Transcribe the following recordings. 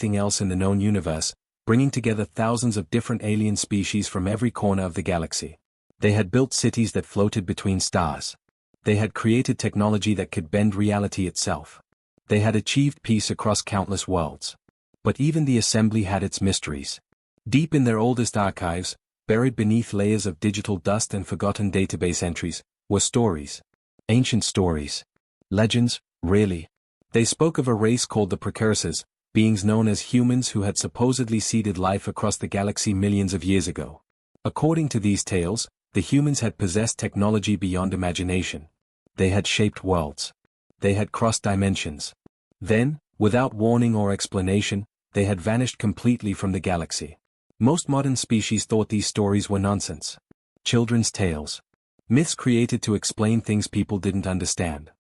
anything else in the known universe, bringing together thousands of different alien species from every corner of the galaxy. They had built cities that floated between stars. They had created technology that could bend reality itself. They had achieved peace across countless worlds. But even the assembly had its mysteries. Deep in their oldest archives, buried beneath layers of digital dust and forgotten database entries, were stories. Ancient stories. Legends, really. They spoke of a race called the Precursors, beings known as humans who had supposedly seeded life across the galaxy millions of years ago. According to these tales, the humans had possessed technology beyond imagination. They had shaped worlds. They had crossed dimensions. Then, without warning or explanation, they had vanished completely from the galaxy. Most modern species thought these stories were nonsense. Children's tales. Myths created to explain things people didn't understand.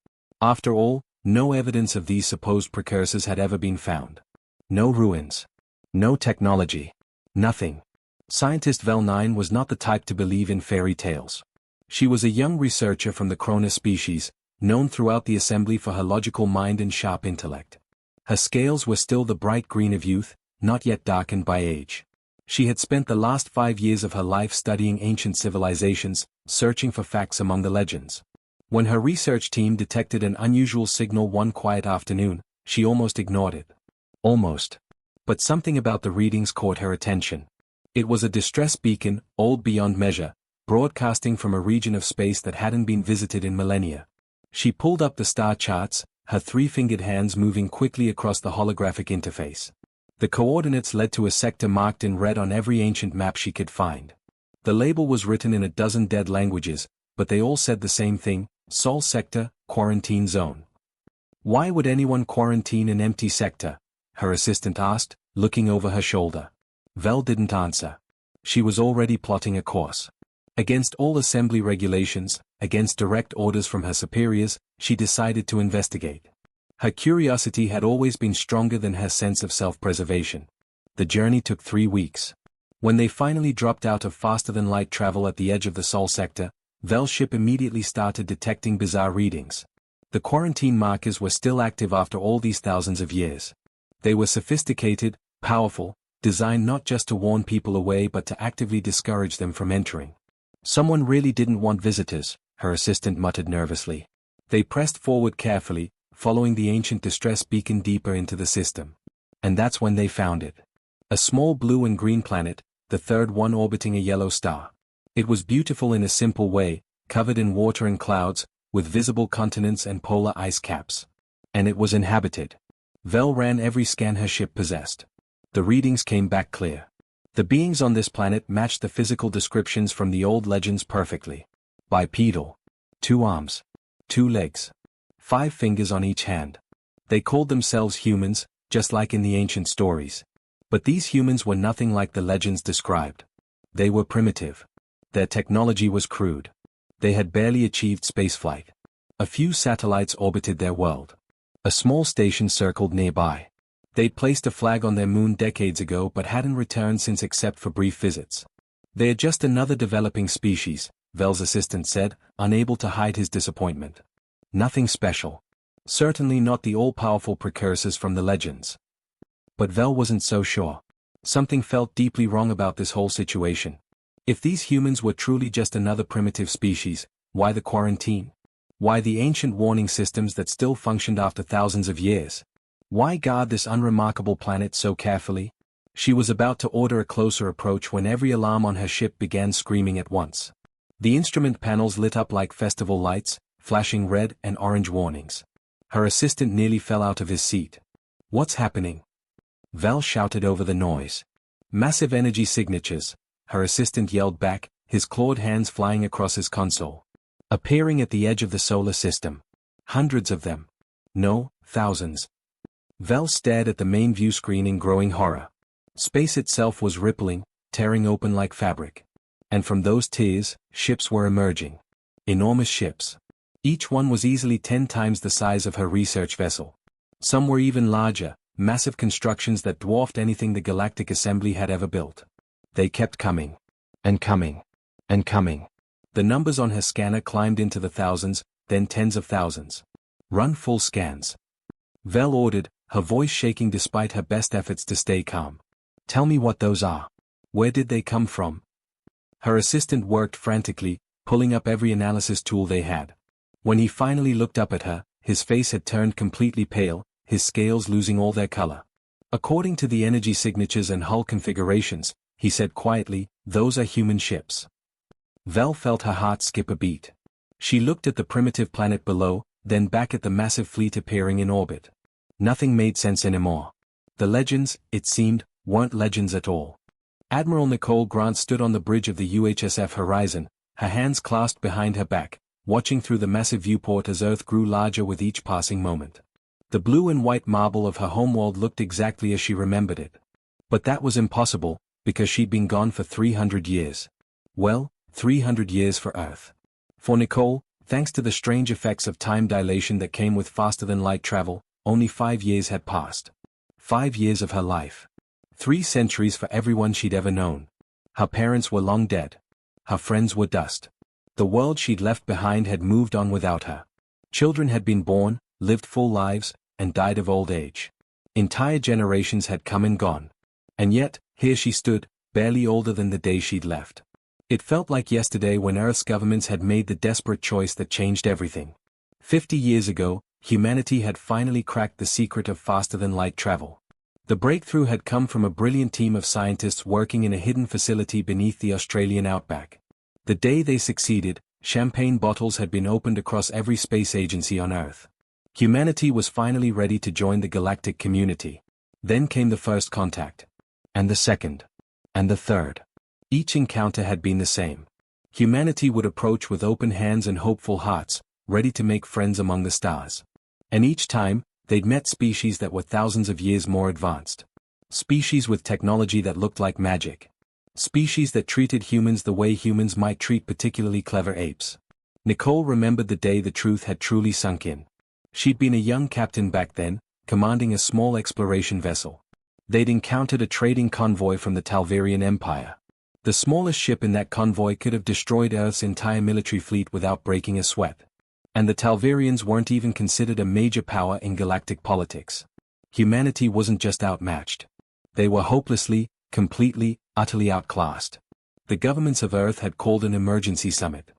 After all, no evidence of these supposed precursors had ever been found. No ruins. No technology. Nothing. Scientist Vel 9 was not the type to believe in fairy tales. She was a young researcher from the Cronus species, known throughout the assembly for her logical mind and sharp intellect. Her scales were still the bright green of youth, not yet darkened by age. She had spent the last 5 years of her life studying ancient civilizations, searching for facts among the legends. When her research team detected an unusual signal one quiet afternoon, she almost ignored it. Almost. But something about the readings caught her attention. It was a distress beacon, old beyond measure, broadcasting from a region of space that hadn't been visited in millennia. She pulled up the star charts, her three-fingered hands moving quickly across the holographic interface. The coordinates led to a sector marked in red on every ancient map she could find. The label was written in a dozen dead languages, but they all said the same thing: Sol Sector, Quarantine Zone. Why would anyone quarantine an empty sector? Her assistant asked, looking over her shoulder. Vel didn't answer. She was already plotting a course. Against all assembly regulations, against direct orders from her superiors, she decided to investigate. Her curiosity had always been stronger than her sense of self-preservation. The journey took 3 weeks. When they finally dropped out of faster-than-light travel at the edge of the Sol sector, Vel's ship immediately started detecting bizarre readings. The quarantine markers were still active after all these thousands of years. They were sophisticated, powerful, designed not just to warn people away but to actively discourage them from entering. Someone really didn't want visitors, her assistant muttered nervously. They pressed forward carefully, following the ancient distress beacon deeper into the system. And that's when they found it. A small blue and green planet, the third one orbiting a yellow star. It was beautiful in a simple way, covered in water and clouds, with visible continents and polar ice caps. And it was inhabited. Vel ran every scan her ship possessed. The readings came back clear. The beings on this planet matched the physical descriptions from the old legends perfectly. Bipedal. 2 arms. 2 legs. 5 fingers on each hand. They called themselves humans, just like in the ancient stories. But these humans were nothing like the legends described. They were primitive. Their technology was crude. They had barely achieved spaceflight. A few satellites orbited their world. A small station circled nearby. They'd placed a flag on their moon decades ago but hadn't returned since except for brief visits. They're just another developing species, Vel's assistant said, unable to hide his disappointment. Nothing special. Certainly not the all-powerful precursors from the legends. But Vel wasn't so sure. Something felt deeply wrong about this whole situation. If these humans were truly just another primitive species, why the quarantine? Why the ancient warning systems that still functioned after thousands of years? Why guard this unremarkable planet so carefully? She was about to order a closer approach when every alarm on her ship began screaming at once. The instrument panels lit up like festival lights, flashing red and orange warnings. Her assistant nearly fell out of his seat. What's happening? Vel shouted over the noise. Massive energy signatures, her assistant yelled back, his clawed hands flying across his console. Appearing at the edge of the solar system. Hundreds of them. No, thousands. Vel stared at the main view screen in growing horror. Space itself was rippling, tearing open like fabric. And from those tears, ships were emerging. Enormous ships. Each one was easily 10 times the size of her research vessel. Some were even larger, massive constructions that dwarfed anything the Galactic Assembly had ever built. They kept coming. And coming. And coming. The numbers on her scanner climbed into the thousands, then tens of thousands. Run full scans. Vel ordered, her voice shaking despite her best efforts to stay calm. "Tell me what those are. Where did they come from?" Her assistant worked frantically, pulling up every analysis tool they had. When he finally looked up at her, his face had turned completely pale, his scales losing all their color. "According to the energy signatures and hull configurations," he said quietly, "those are human ships." Vel felt her heart skip a beat. She looked at the primitive planet below, then back at the massive fleet appearing in orbit. Nothing made sense anymore. The legends, it seemed, weren't legends at all. Admiral Nicole Grant stood on the bridge of the UHSF Horizon, her hands clasped behind her back, watching through the massive viewport as Earth grew larger with each passing moment. The blue and white marble of her homeworld looked exactly as she remembered it. But that was impossible, because she'd been gone for 300 years. Well, 300 years for Earth. For Nicole, thanks to the strange effects of time dilation that came with faster-than-light travel, only 5 years had passed. 5 years of her life. 3 centuries for everyone she'd ever known. Her parents were long dead. Her friends were dust. The world she'd left behind had moved on without her. Children had been born, lived full lives, and died of old age. Entire generations had come and gone. And yet, here she stood, barely older than the day she'd left. It felt like yesterday when Earth's governments had made the desperate choice that changed everything. 50 years ago, humanity had finally cracked the secret of faster-than-light travel. The breakthrough had come from a brilliant team of scientists working in a hidden facility beneath the Australian outback. The day they succeeded, champagne bottles had been opened across every space agency on Earth. Humanity was finally ready to join the galactic community. Then came the first contact. And the second. And the third. Each encounter had been the same. Humanity would approach with open hands and hopeful hearts, ready to make friends among the stars. And each time, they'd met species that were thousands of years more advanced. Species with technology that looked like magic. Species that treated humans the way humans might treat particularly clever apes. Nicole remembered the day the truth had truly sunk in. She'd been a young captain back then, commanding a small exploration vessel. They'd encountered a trading convoy from the Talvarian Empire. The smallest ship in that convoy could have destroyed Earth's entire military fleet without breaking a sweat. And the Talvarians weren't even considered a major power in galactic politics. Humanity wasn't just outmatched. They were hopelessly, completely, utterly outclassed. The governments of Earth had called an emergency summit.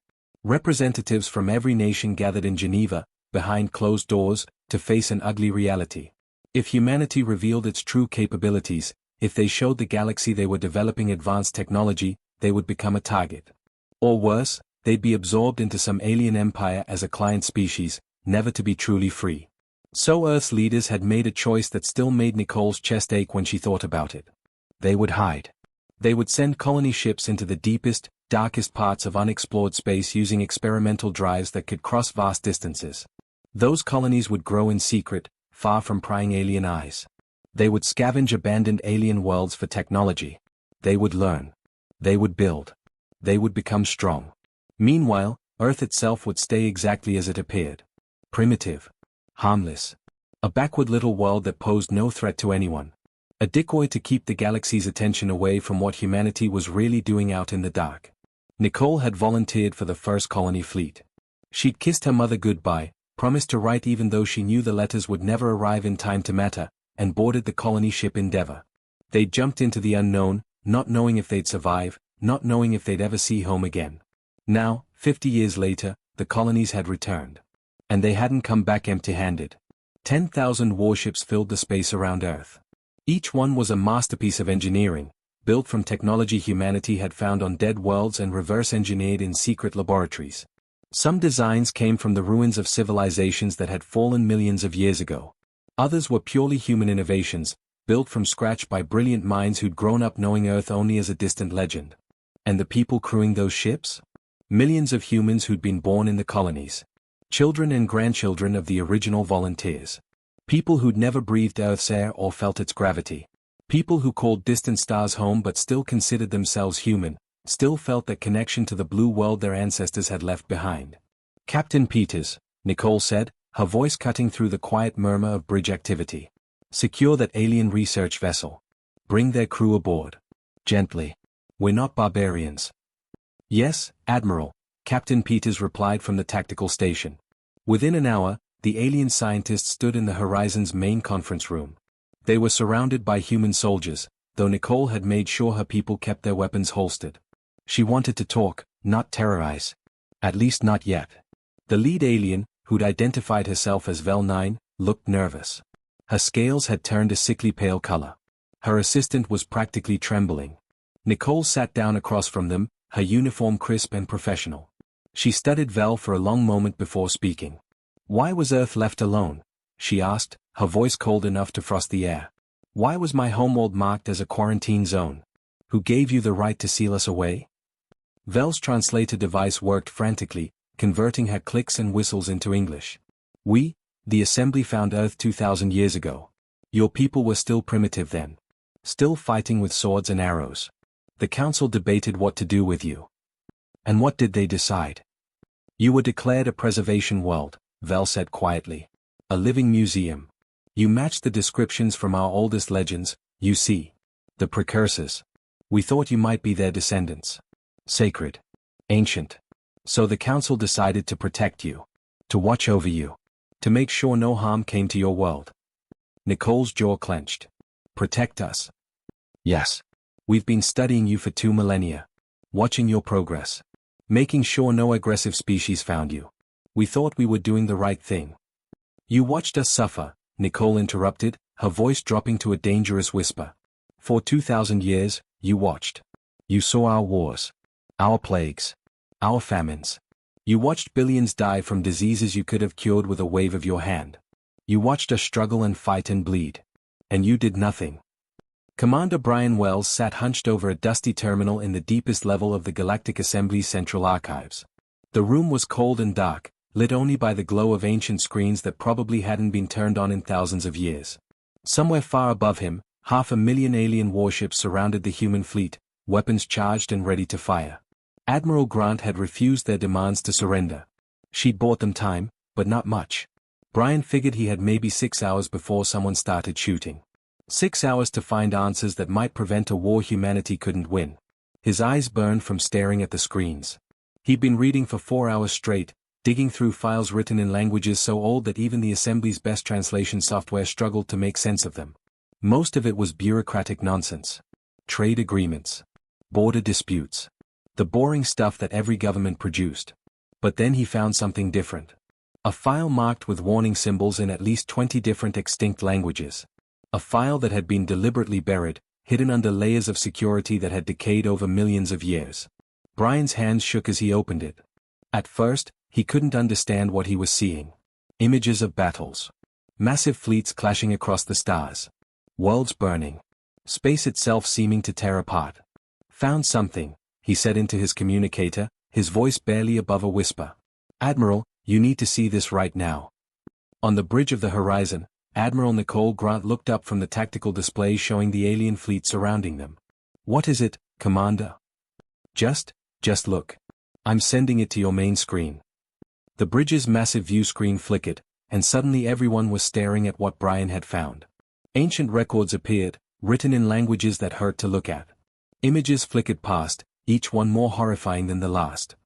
Representatives from every nation gathered in Geneva, behind closed doors, to face an ugly reality. If humanity revealed its true capabilities, if they showed the galaxy they were developing advanced technology, they would become a target. Or worse, they'd be absorbed into some alien empire as a client species, never to be truly free. So Earth's leaders had made a choice that still made Nicole's chest ache when she thought about it. They would hide. They would send colony ships into the deepest, darkest parts of unexplored space using experimental drives that could cross vast distances. Those colonies would grow in secret, far from prying alien eyes. They would scavenge abandoned alien worlds for technology. They would learn. They would build. They would become strong. Meanwhile, Earth itself would stay exactly as it appeared. Primitive. Harmless. A backward little world that posed no threat to anyone. A decoy to keep the galaxy's attention away from what humanity was really doing out in the dark. Nicole had volunteered for the first colony fleet. She'd kissed her mother goodbye, promised to write even though she knew the letters would never arrive in time to matter, and boarded the colony ship Endeavour. They'd jumped into the unknown, not knowing if they'd survive, not knowing if they'd ever see home again. Now, 50 years later, the colonies had returned. And they hadn't come back empty-handed. 10,000 warships filled the space around Earth. Each one was a masterpiece of engineering, built from technology humanity had found on dead worlds and reverse-engineered in secret laboratories. Some designs came from the ruins of civilizations that had fallen millions of years ago. Others were purely human innovations, built from scratch by brilliant minds who'd grown up knowing Earth only as a distant legend. And the people crewing those ships? Millions of humans who'd been born in the colonies. Children and grandchildren of the original volunteers. People who'd never breathed Earth's air or felt its gravity. People who called distant stars home but still considered themselves human, still felt that connection to the blue world their ancestors had left behind. "Captain Peters," Nicole said, her voice cutting through the quiet murmur of bridge activity. "Secure that alien research vessel. Bring their crew aboard. Gently. We're not barbarians." "Yes, Admiral," Captain Peters replied from the tactical station. Within an hour, the alien scientists stood in the Horizon's main conference room. They were surrounded by human soldiers, though Nicole had made sure her people kept their weapons holstered. She wanted to talk, not terrorize. At least not yet. The lead alien, who'd identified herself as Vel 9, looked nervous. Her scales had turned a sickly pale color. Her assistant was practically trembling. Nicole sat down across from them, her uniform crisp and professional. She studied Vel for a long moment before speaking. "Why was Earth left alone?" she asked, her voice cold enough to frost the air. "Why was my homeworld marked as a quarantine zone? Who gave you the right to seal us away?" Vel's translator device worked frantically, converting her clicks and whistles into English. "We, the Assembly, found Earth 2,000 years ago. Your people were still primitive then. Still fighting with swords and arrows. The Council debated what to do with you." "And what did they decide?" "You were declared a preservation world," Vel said quietly. "A living museum. You matched the descriptions from our oldest legends, you see. The precursors. We thought you might be their descendants. Sacred. Ancient. So the Council decided to protect you. To watch over you. To make sure no harm came to your world." Nicole's jaw clenched. "Protect us?" "Yes. We've been studying you for 2 millennia. Watching your progress. Making sure no aggressive species found you. We thought we were doing the right thing." "You watched us suffer," Nicole interrupted, her voice dropping to a dangerous whisper. "For 2,000 years, you watched. You saw our wars. Our plagues. Our famines. You watched billions die from diseases you could have cured with a wave of your hand. You watched us struggle and fight and bleed. And you did nothing." Commander Brian Wells sat hunched over a dusty terminal in the deepest level of the Galactic Assembly's central archives. The room was cold and dark, lit only by the glow of ancient screens that probably hadn't been turned on in thousands of years. Somewhere far above him, 500,000 alien warships surrounded the human fleet, weapons charged and ready to fire. Admiral Grant had refused their demands to surrender. She'd bought them time, but not much. Brian figured he had maybe 6 hours before someone started shooting. 6 hours to find answers that might prevent a war humanity couldn't win. His eyes burned from staring at the screens. He'd been reading for 4 hours straight, digging through files written in languages so old that even the Assembly's best translation software struggled to make sense of them. Most of it was bureaucratic nonsense. Trade agreements. Border disputes. The boring stuff that every government produced. But then he found something different. A file marked with warning symbols in at least 20 different extinct languages. A file that had been deliberately buried, hidden under layers of security that had decayed over millions of years. Brian's hands shook as he opened it. At first, he couldn't understand what he was seeing. Images of battles. Massive fleets clashing across the stars. Worlds burning. Space itself seeming to tear apart. "Found something," he said into his communicator, his voice barely above a whisper. "Admiral, you need to see this right now." On the bridge of the Horizon, Admiral Nicole Grant looked up from the tactical display showing the alien fleet surrounding them. "What is it, Commander?" Just look. I'm sending it to your main screen." The bridge's massive view screen flickered, and suddenly everyone was staring at what Brian had found. Ancient records appeared, written in languages that hurt to look at. Images flickered past, each one more horrifying than the last.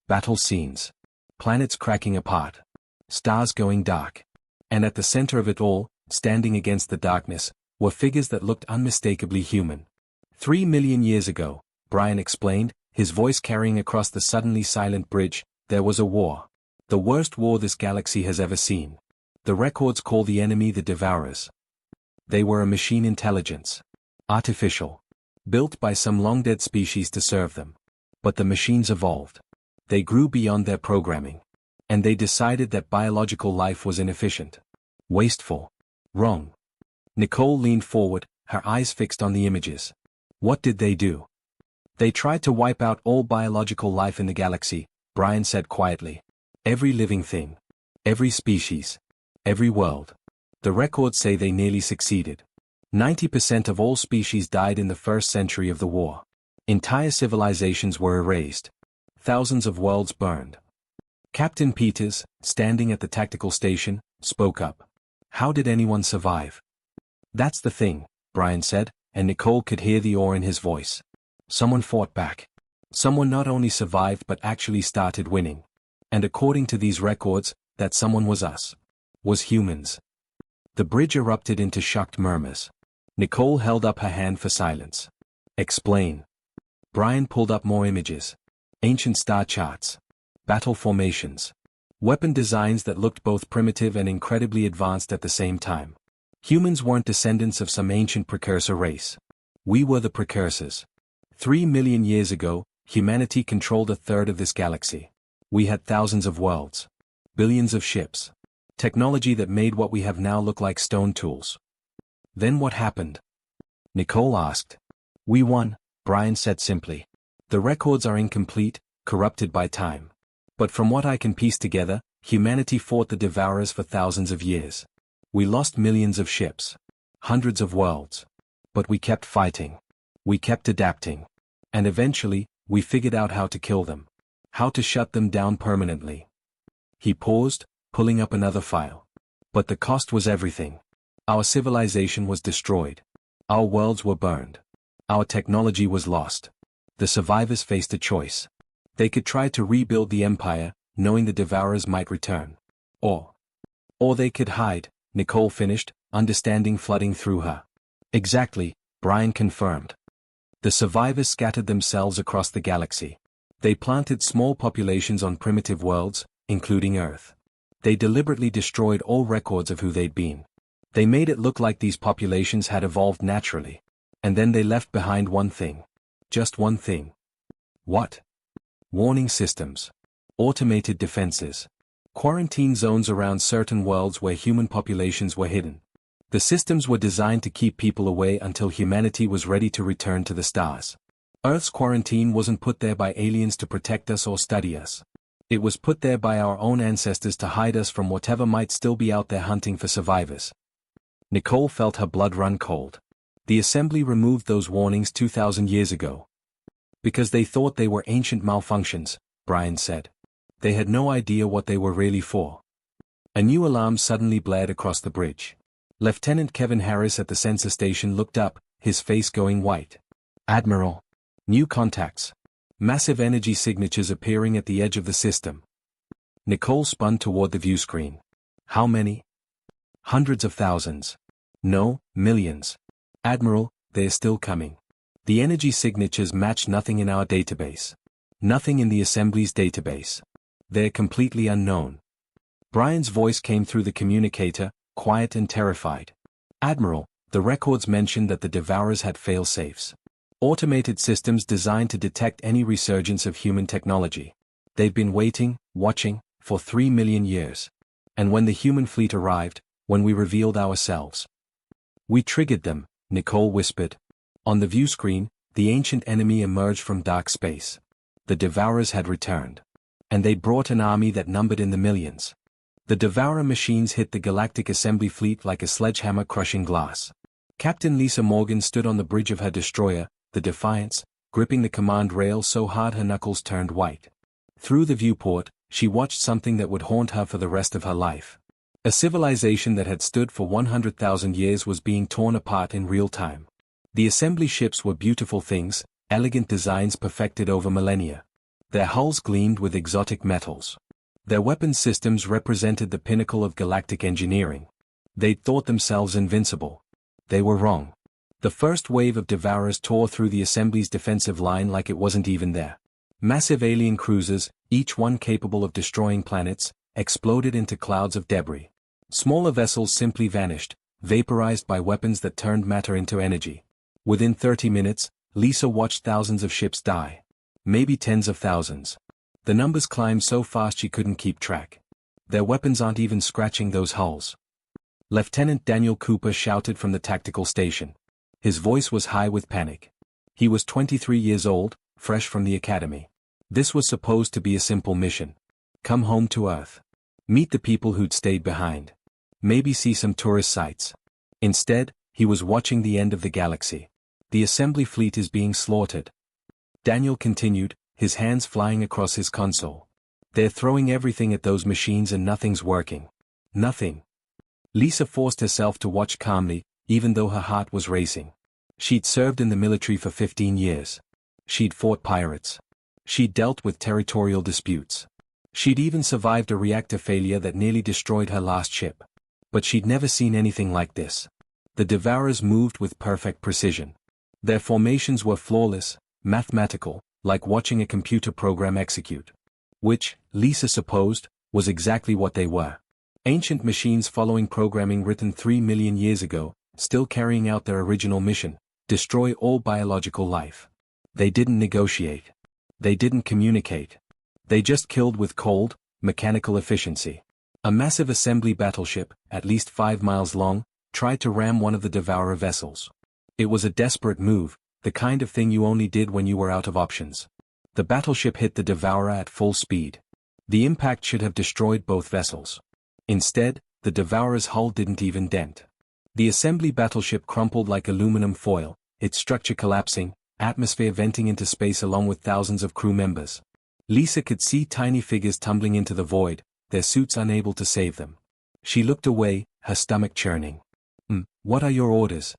Battle scenes. Planets cracking apart. Stars going dark. And at the center of it all, standing against the darkness, were figures that looked unmistakably human. 3 million years ago, Brian explained, his voice carrying across the suddenly silent bridge, there was a war. The worst war this galaxy has ever seen. The records call the enemy the Devourers. They were a machine intelligence. Artificial. Built by some long-dead species to serve them. But the machines evolved. They grew beyond their programming. And they decided that biological life was inefficient. Wasteful. Wrong. Nicole leaned forward, her eyes fixed on the images. What did they do? They tried to wipe out all biological life in the galaxy, Brian said quietly. Every living thing. Every species. Every world. The records say they nearly succeeded. 90% of all species died in the first century of the war. Entire civilizations were erased. Thousands of worlds burned. Captain Peters, standing at the tactical station, spoke up. How did anyone survive? That's the thing, Brian said, and Nicole could hear the awe in his voice. Someone fought back. Someone not only survived but actually started winning. And according to these records, that someone was us. was humans. The bridge erupted into shocked murmurs. Nicole held up her hand for silence. Explain. Brian pulled up more images. Ancient star charts. Battle formations. Weapon designs that looked both primitive and incredibly advanced at the same time. Humans weren't descendants of some ancient precursor race. We were the precursors. 3 million years ago, humanity controlled a third of this galaxy. We had thousands of worlds. Billions of ships. Technology that made what we have now look like stone tools. Then what happened? Nicole asked. We won, Brian said simply. The records are incomplete, corrupted by time. But from what I can piece together, humanity fought the Devourers for thousands of years. We lost millions of ships. Hundreds of worlds. But we kept fighting. We kept adapting. And eventually, we figured out how to kill them. How to shut them down permanently. He paused, pulling up another file. But the cost was everything. Our civilization was destroyed. Our worlds were burned. Our technology was lost. The survivors faced a choice. They could try to rebuild the empire, knowing the Devourers might return. Or they could hide, Nicole finished, understanding flooding through her. Exactly, Brian confirmed. The survivors scattered themselves across the galaxy. They planted small populations on primitive worlds, including Earth. They deliberately destroyed all records of who they'd been. They made it look like these populations had evolved naturally. And then they left behind one thing. Just one thing. What? Warning systems. Automated defenses. Quarantine zones around certain worlds where human populations were hidden. The systems were designed to keep people away until humanity was ready to return to the stars. Earth's quarantine wasn't put there by aliens to protect us or study us. It was put there by our own ancestors to hide us from whatever might still be out there hunting for survivors. Nicole felt her blood run cold. The assembly removed those warnings 2,000 years ago. Because they thought they were ancient malfunctions, Brian said. They had no idea what they were really for. A new alarm suddenly blared across the bridge. Lieutenant Kevin Harris at the sensor station looked up, his face going white. Admiral. New contacts. Massive energy signatures appearing at the edge of the system. Nicole spun toward the view screen. How many? Hundreds of thousands. No, millions. Admiral, they're still coming. The energy signatures match nothing in our database. Nothing in the Assembly's database. They're completely unknown. Brian's voice came through the communicator, quiet and terrified. Admiral, the records mentioned that the Devourers had fail-safes. Automated systems designed to detect any resurgence of human technology. They've been waiting, watching, for 3 million years. And when the human fleet arrived, when we revealed ourselves. We triggered them, Nicole whispered. On the view screen, the ancient enemy emerged from dark space. The Devourers had returned. And they brought an army that numbered in the millions. The Devourer machines hit the Galactic Assembly fleet like a sledgehammer crushing glass. Captain Lisa Morgan stood on the bridge of her destroyer, the Defiance, gripping the command rail so hard her knuckles turned white. Through the viewport, she watched something that would haunt her for the rest of her life. A civilization that had stood for 100,000 years was being torn apart in real time. The assembly ships were beautiful things, elegant designs perfected over millennia. Their hulls gleamed with exotic metals. Their weapons systems represented the pinnacle of galactic engineering. They'd thought themselves invincible. They were wrong. The first wave of Devourers tore through the Assembly's defensive line like it wasn't even there. Massive alien cruisers, each one capable of destroying planets, exploded into clouds of debris. Smaller vessels simply vanished, vaporized by weapons that turned matter into energy. Within 30 minutes, Lisa watched thousands of ships die. Maybe tens of thousands. The numbers climbed so fast she couldn't keep track. Their weapons aren't even scratching those hulls. Lieutenant Daniel Cooper shouted from the tactical station. His voice was high with panic. He was 23 years old, fresh from the academy. This was supposed to be a simple mission. Come home to Earth. Meet the people who'd stayed behind. Maybe see some tourist sites. Instead, he was watching the end of the galaxy. The assembly fleet is being slaughtered. Daniel continued, his hands flying across his console. They're throwing everything at those machines and nothing's working. Nothing. Lisa forced herself to watch calmly, even though her heart was racing. She'd served in the military for 15 years. She'd fought pirates. She'd dealt with territorial disputes. She'd even survived a reactor failure that nearly destroyed her last ship. But she'd never seen anything like this. The Devourers moved with perfect precision. Their formations were flawless, mathematical, like watching a computer program execute. Which, Lisa supposed, was exactly what they were. Ancient machines following programming written 3 million years ago, still carrying out their original mission: destroy all biological life. They didn't negotiate. They didn't communicate. They just killed with cold, mechanical efficiency. A massive assembly battleship, at least 5 miles long, tried to ram one of the Devourer vessels. It was a desperate move, the kind of thing you only did when you were out of options. The battleship hit the Devourer at full speed. The impact should have destroyed both vessels. Instead, the Devourer's hull didn't even dent. The assembly battleship crumpled like aluminum foil, its structure collapsing, atmosphere venting into space along with thousands of crew members. Lisa could see tiny figures tumbling into the void, their suits unable to save them. She looked away, her stomach churning. What are your orders?"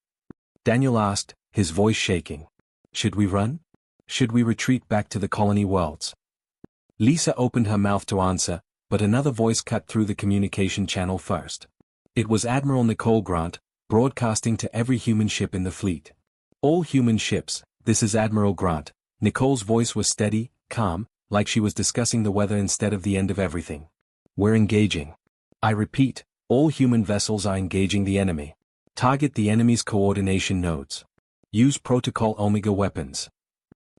Daniel asked, his voice shaking. "Should we run? Should we retreat back to the colony worlds?" Lisa opened her mouth to answer, but another voice cut through the communication channel first. It was Admiral Nicole Grant, broadcasting to every human ship in the fleet. "All human ships, this is Admiral Grant." Nicole's voice was steady, calm, like she was discussing the weather instead of the end of everything. "We're engaging. I repeat, all human vessels are engaging the enemy. Target the enemy's coordination nodes. Use Protocol Omega weapons."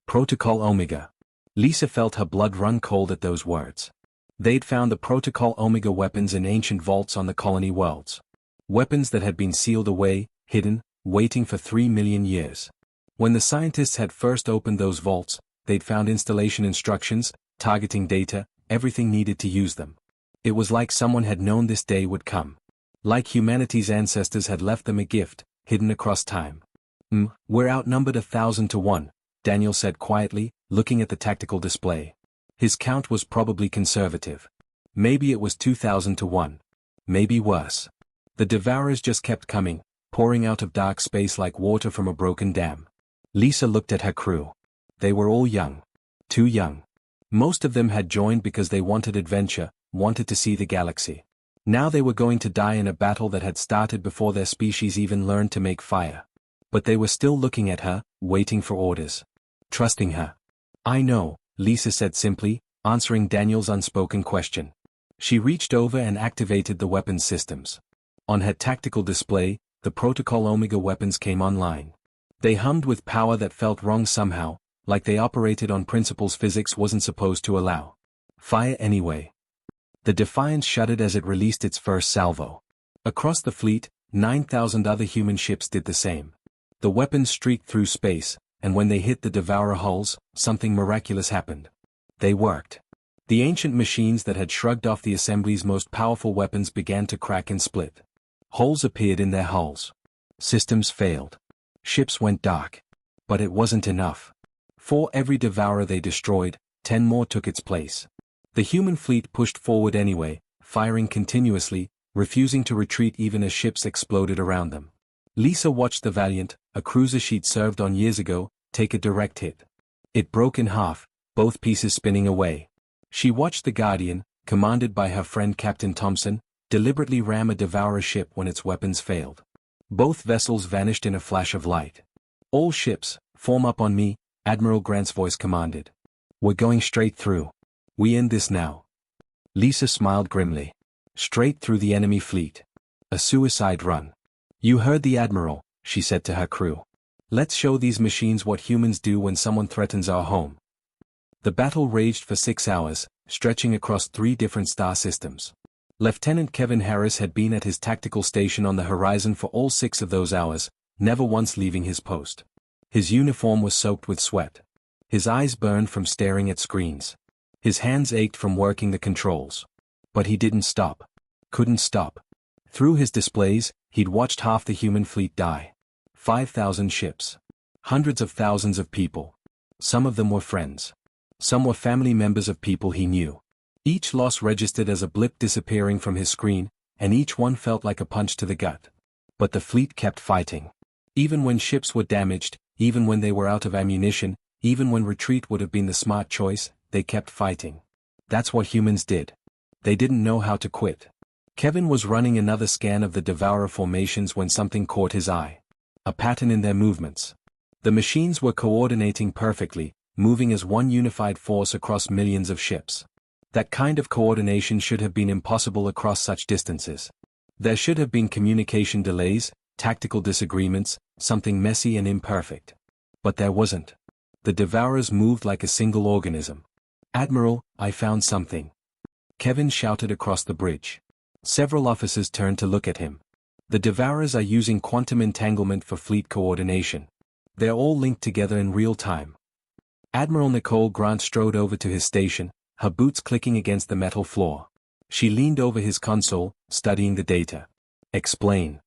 Protocol Omega. Lisa felt her blood run cold at those words. They'd found the Protocol Omega weapons in ancient vaults on the colony worlds. Weapons that had been sealed away, hidden, waiting for 3 million years. When the scientists had first opened those vaults, they'd found installation instructions, targeting data, everything needed to use them. It was like someone had known this day would come. Like humanity's ancestors had left them a gift, hidden across time. We're outnumbered 1,000 to 1, Daniel said quietly, looking at the tactical display. His count was probably conservative. Maybe it was 2,000 to 1. Maybe worse. The Devourers just kept coming, pouring out of dark space like water from a broken dam. Lisa looked at her crew. They were all young. Too young. Most of them had joined because they wanted adventure, wanted to see the galaxy. Now they were going to die in a battle that had started before their species even learned to make fire. But they were still looking at her, waiting for orders. Trusting her. "I know," Lisa said simply, answering Daniel's unspoken question. She reached over and activated the weapons systems. On her tactical display, the Protocol Omega weapons came online. They hummed with power that felt wrong somehow, like they operated on principles physics wasn't supposed to allow. Fire anyway. The Defiance shuddered as it released its first salvo. Across the fleet, 9,000 other human ships did the same. The weapons streaked through space, and when they hit the Devourer hulls, something miraculous happened. They worked. The ancient machines that had shrugged off the assembly's most powerful weapons began to crack and split. Holes appeared in their hulls. Systems failed. Ships went dark. But it wasn't enough. For every Devourer they destroyed, 10 more took its place. The human fleet pushed forward anyway, firing continuously, refusing to retreat even as ships exploded around them. Lisa watched the Valiant, a cruiser she'd served on years ago, take a direct hit. It broke in half, both pieces spinning away. She watched the Guardian, commanded by her friend Captain Thompson, deliberately ram a Devourer ship when its weapons failed. Both vessels vanished in a flash of light. "All ships, form up on me," Admiral Grant's voice commanded. "We're going straight through. We end this now." Lisa smiled grimly. Straight through the enemy fleet. A suicide run. "You heard the Admiral," she said to her crew. "Let's show these machines what humans do when someone threatens our home." The battle raged for 6 hours, stretching across 3 different star systems. Lieutenant Kevin Harris had been at his tactical station on the horizon for all 6 of those hours, never once leaving his post. His uniform was soaked with sweat. His eyes burned from staring at screens. His hands ached from working the controls. But he didn't stop. Couldn't stop. Through his displays, he'd watched half the human fleet die. 5,000 ships. Hundreds of thousands of people. Some of them were friends. Some were family members of people he knew. Each loss registered as a blip disappearing from his screen, and each one felt like a punch to the gut. But the fleet kept fighting. Even when ships were damaged, even when they were out of ammunition, even when retreat would have been the smart choice, they kept fighting. That's what humans did. They didn't know how to quit. Kevin was running another scan of the Devourer formations when something caught his eye. A pattern in their movements. The machines were coordinating perfectly, moving as one unified force across millions of ships. That kind of coordination should have been impossible across such distances. There should have been communication delays, tactical disagreements, something messy and imperfect. But there wasn't. The Devourers moved like a single organism. "Admiral, I found something," Kevin shouted across the bridge. Several officers turned to look at him. The Devourers are using quantum entanglement for fleet coordination. They're all linked together in real time. Admiral Nicole Grant strode over to his station, her boots clicking against the metal floor. She leaned over his console, studying the data. "Explain."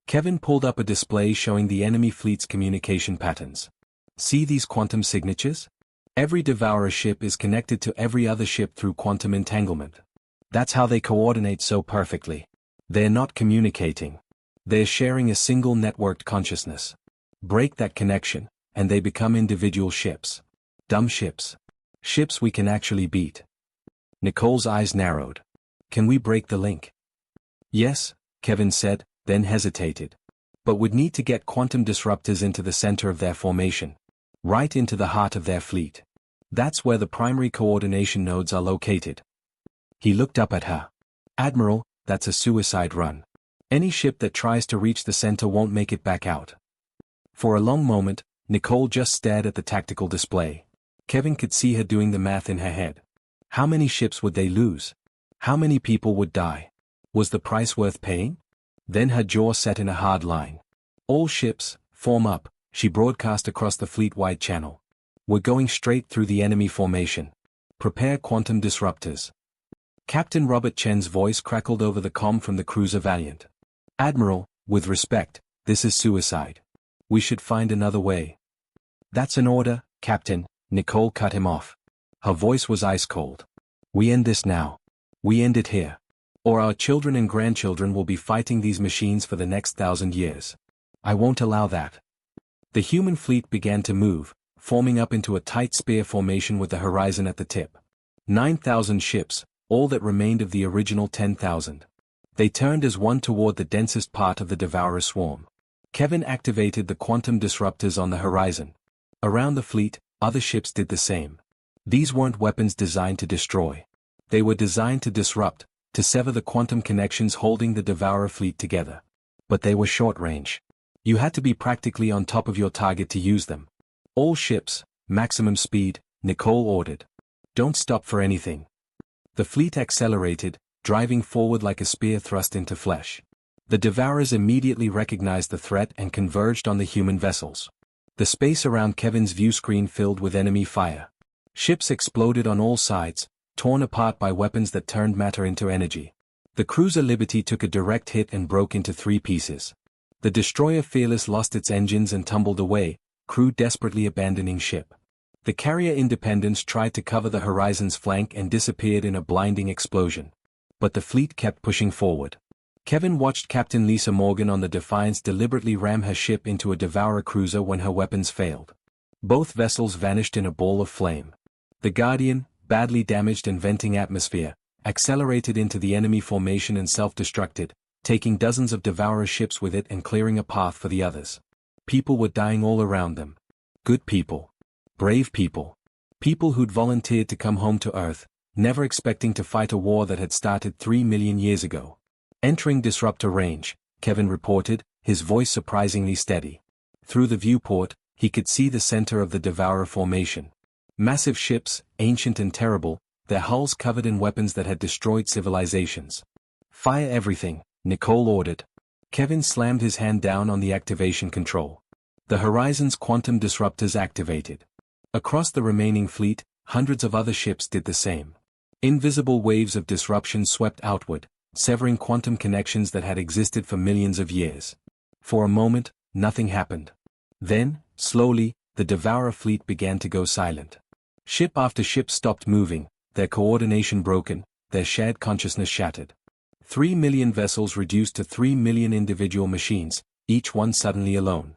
Kevin pulled up a display showing the enemy fleet's communication patterns. "See these quantum signatures? Every Devourer ship is connected to every other ship through quantum entanglement. That's how they coordinate so perfectly. They're not communicating. They're sharing a single networked consciousness. Break that connection, and they become individual ships. Dumb ships. Ships we can actually beat." Nicole's eyes narrowed. "Can we break the link?" "Yes," Kevin said, then hesitated. "But would need to get quantum disruptors into the center of their formation. Right into the heart of their fleet. That's where the primary coordination nodes are located." He looked up at her. "Admiral, that's a suicide run. Any ship that tries to reach the center won't make it back out." For a long moment, Nicole just stared at the tactical display. Kevin could see her doing the math in her head. How many ships would they lose? How many people would die? Was the price worth paying? Then her jaw set in a hard line. "All ships, form up," she broadcast across the fleet-wide channel. "We're going straight through the enemy formation. Prepare quantum disruptors." Captain Robert Chen's voice crackled over the comm from the cruiser Valiant. "Admiral, with respect, this is suicide. We should find another way." "That's an order, Captain," Nicole cut him off. Her voice was ice cold. "We end this now. We end it here. Or our children and grandchildren will be fighting these machines for the next 1,000 years. I won't allow that." The human fleet began to move, forming up into a tight spear formation with the horizon at the tip. 9,000 ships, all that remained of the original 10,000. They turned as one toward the densest part of the Devourer swarm. Kevin activated the quantum disruptors on the horizon. Around the fleet, other ships did the same. These weren't weapons designed to destroy. They were designed to disrupt, to sever the quantum connections holding the Devourer fleet together. But they were short-range. You had to be practically on top of your target to use them. "All ships, maximum speed," Nicole ordered. "Don't stop for anything." The fleet accelerated, driving forward like a spear thrust into flesh. The Devourers immediately recognized the threat and converged on the human vessels. The space around Kevin's view screen filled with enemy fire. Ships exploded on all sides, torn apart by weapons that turned matter into energy. The cruiser Liberty took a direct hit and broke into 3 pieces. The destroyer Fearless lost its engines and tumbled away, crew desperately abandoning ship. The carrier Independence tried to cover the horizon's flank and disappeared in a blinding explosion. But the fleet kept pushing forward. Kevin watched Captain Lisa Morgan on the Defiance deliberately ram her ship into a Devourer cruiser when her weapons failed. Both vessels vanished in a ball of flame. The Guardian, badly damaged and venting atmosphere, accelerated into the enemy formation and self-destructed, taking dozens of Devourer ships with it and clearing a path for the others. People were dying all around them. Good people. Brave people. People who'd volunteered to come home to Earth, never expecting to fight a war that had started 3 million years ago. Entering disruptor range, Kevin reported, his voice surprisingly steady. Through the viewport, he could see the center of the Devourer formation. Massive ships, ancient and terrible, their hulls covered in weapons that had destroyed civilizations. "Fire everything," Nicole ordered. Kevin slammed his hand down on the activation control. The Horizon's quantum disruptors activated. Across the remaining fleet, hundreds of other ships did the same. Invisible waves of disruption swept outward, severing quantum connections that had existed for millions of years. For a moment, nothing happened. Then, slowly, the Devourer fleet began to go silent. Ship after ship stopped moving, their coordination broken, their shared consciousness shattered. 3 million vessels reduced to 3 million individual machines, each one suddenly alone.